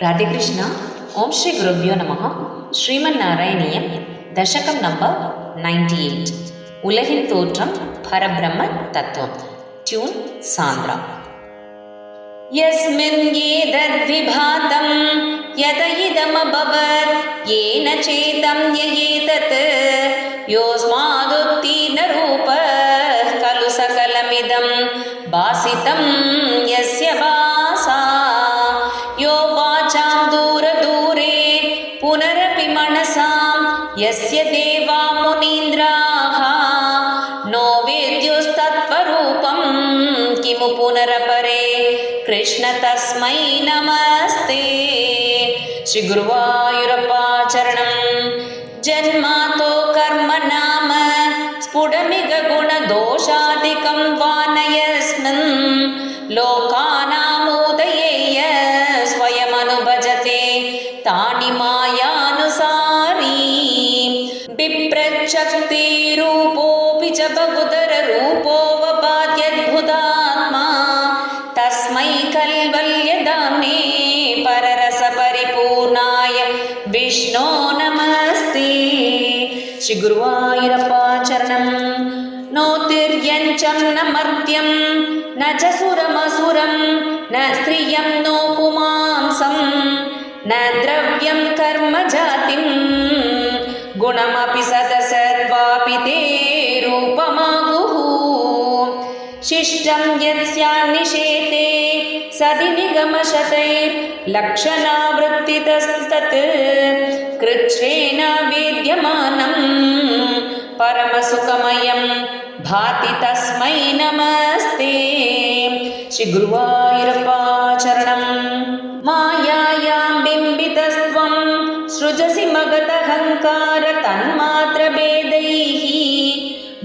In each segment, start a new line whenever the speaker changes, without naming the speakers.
ರಾಧೆಕೃಷ್ಣ. ಓಂ ಶ್ರೀ ಗುರುಭ್ಯೋ ನಮಃ. ஸ்ரீமன்னாராயணியம் தசகம் நம்பர் 98. உலகின் தோற்றம் பரபிரம்ம தத்துவம். Tune Sandra. யஸ்மின் ஏதத்விபாதம் யத இதமபவத் ஏன சேதம் யஏதத் யோஸ்மாதுத்தீர்ண ரூபः கலு சகலமிதம் பாசிதம் யஸ்ய பாசா யோ வாசாம் தூர தூரே புனரபி மனசாம் யஸ்ய தேவா முனீந்திராः நோ வேத்யுಸ್ತತ್ವರೂಪಂ கிமு புனரபரே कृष्ण तस्मै नमस्ते. श्री गुरुवायूरप्पा चरणं. जन्मातो कर्म नाम स्फुटमिग गुणदोषादिकं वानयस्मिन् लोकानामुदयेय स्वयमनुभजते तानि मायानुसारी बिप्रच्छक्तिरूपोऽपि च बहुधररूपो वभात्यद्भुतात्मा तस्मै कल्वल्यदाम्ने पररसपरिपूर्णाय विष्णो नमस्ते. श्री गुरुवायूरप्पा चरणं. नो तिर्यञ्चं न मर्त्यं न च सुरमसुरं न स्त्रियं नो पुमांसं न द्रव्यं कर्म जातिं गुणमपि सदसद्वापि ते रूपमागुः. शिष्टं यत्स्यान्निषेते सदि निगमशतैर्लक्षणावृत्तितस्तत् कृच्छ्रेण वेद्यमानं परमसुखमयं भाति तस्मै नमस्ते. श्री गुरुवायूरप्पा चरणं. मायायां बिम्बितस्त्वं सृजसि मगतहङ्कार तन्मात्रभेदैः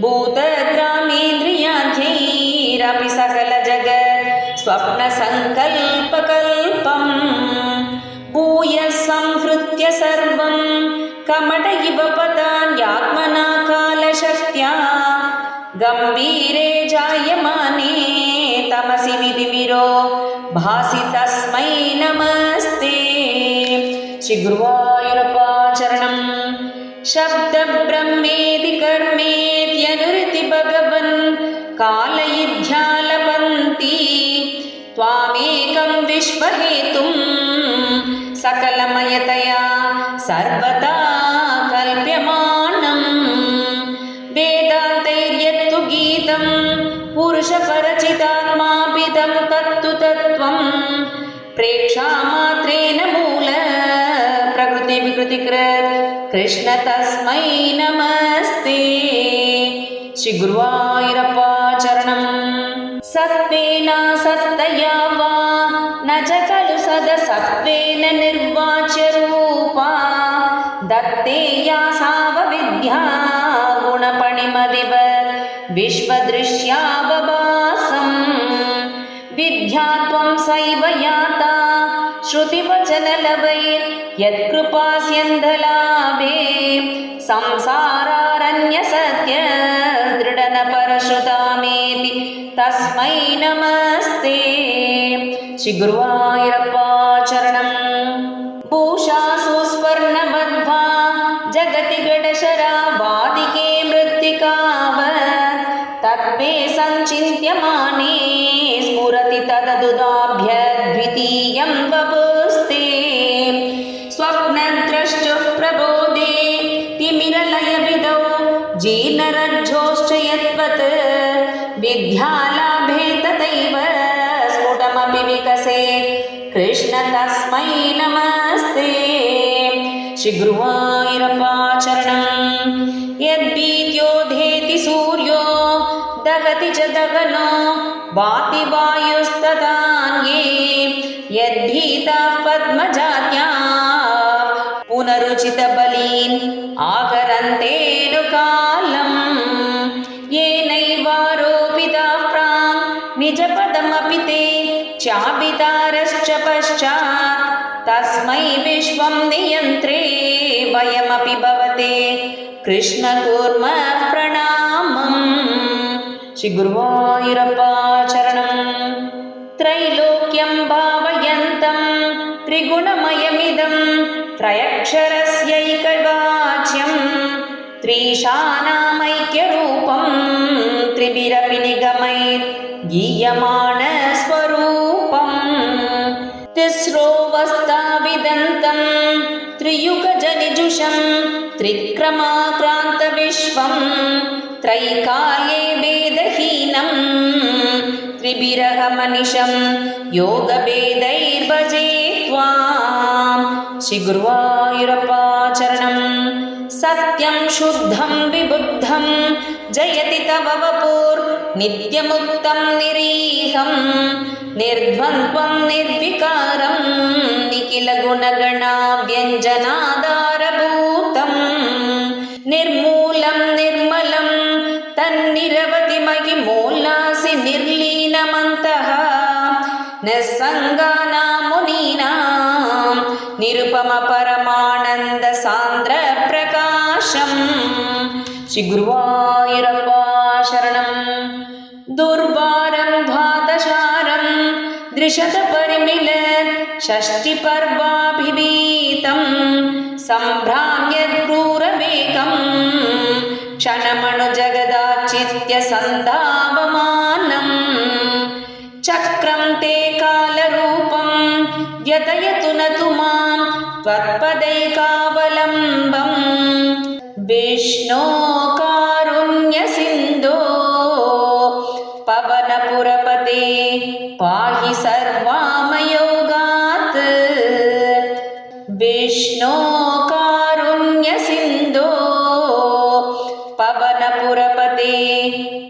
भूतग्रामेन्द्रियाध्यैरपि सकल जगत् स्वप्नसङ्कल्पकल्पं भूयः संहृत्य सर्वं कमट इव पतान्यात्मना कालशक्त्या गम्भीरे जायमाने तमसि विधिमिरो भासि तस्मै नमस्ते. श्री गुरुवायूरप्पा चरणं. शब्दब्रह्मेति कर्मेत्यनुरिति भगवन् कालयिध्यालपन्ति त्वामेकं विश्वहेतुं सकलमयतया सर्वदा कल्प्यमानं वेदान्तैर्यत्तु गीतं पुरुषपरचितात्माभिदं तत्तु तत्त्वं प्रेक्षामात्रेण मूल प्रकृतिविकृतिकृत् कृष्ण तस्मै नमस्ते. श्री गुरुवायूरप्पा चरणं. सत्त्वेन सत्तया वा न च खलु सदसत्त्वेन निर्वाच्य रूपा दत्तेया सावविद्या गुणपणिमदिव विश्वदृश्यावभासम् विद्या त्वं सैव याता श्रुतिवचनलवैर् यत्कृपास्यन्धलाभे संसारारण्यसत्य दृढन परश्रुतामेति तस्मै नमस्ते. श्री गुरुवायूरप्पा चरणं. भूषासु स्वर्णमध्वा जगति गडशरा वादिके मृत्तिकावत् तत्त्वे सञ्चिन्त्यमाने स्फुरति तददुदाभ्यद्वितीयं वपुस्ते स्वप्नद्रष्टुः प्रबोधे तिमिरलयविदौ जीर्णरज्जोश्च यद्वत् विद्यालाभे तथैव स्फुटमपि विकसे कृष्ण तस्मै नमस्ते. श्री गुरुवायूरप्पा चरणं. यद्भीत्योधेति सूर्यो दहति च दहनो वाति वायुस्तथान्ये यद्भीताः पद्मजात्याः पुनरुचितबलीन् आहरन्तेऽनुकालं येनैवारोपिताः प्राङ् निजपदमपि ते चापितारश्च पश्चात् तस्मै विश्वं नियन्त्रे वयमपि भवते कृष्ण कुर्मः प्रणामम्. श्री गुरुवायूरप्पा चरणं. त्रैलोक्यं भावयन्तं त्रिगुणमयमिदं त्रयक्षरस्यैकवाच्यं त्रीशानामैक्यरूपं त्रिभिरपि निगमैर्गीयमाणस्वरूपम् तिस्रोऽवस्थाविदन्तं त्रियुगजनिजुषं त्रिक्रमाक्रान्तविश्वं त्रैकाल्ये वेदहीनं त्रिभिरहमनिशं योगभेदैर्भजे त्वां श्रीगुरुवायूरप्पाचरणं सत्यं शुद्धं विबुद्धं जयति तव वपुर्नित्यमुक्तं निरीहं निर्द्वन्द्वं निर्विकारं निखिलगुणगणाव्यञ्जनाधारभूतं निर्मूलं निर्मलं तन्निरवधिमहिमोल्लासि निर्लीनमन्तः निस्सङ्गानां मुनीनां निरुपमपरमानन्दसान्द्रप्रकाशं श्रीगुरुवायूरप्पा शरणं दुर्वारं द्वादशारं दृशतपरिमिल षष्टिपर्वाभिवीतं सम्भ्राम्यद्क्रूरवेगं क्षणमणुजगदाचित्यसन्धावमानम् चक्रं ते कालरूपं व्यदयतु नतु मां त्वत्पदैकावलम्बं विष्णो कारुण्यसिन्धो पवनपुरपते पाहि सर्वामयोगात् विष्णो कारुण्यसिन्धो पवनपुरपते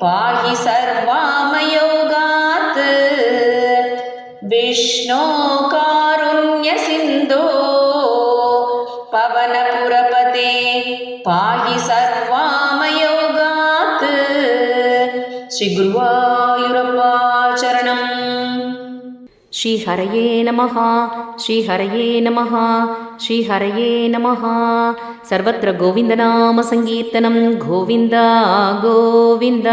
पाहि सर्वामयोगात् विष्णो कारुण्यसिन्धो पवनपुरपते पाहि सर्वामयोगात् श्रीगुरुवायूरप्पा चरणम्
श्रीहरये नमः श्रीहरये नमः श्रीहरये नमः सर्वत्र गोविन्दनाम संकीर्तनं गोविन्द गोविन्द।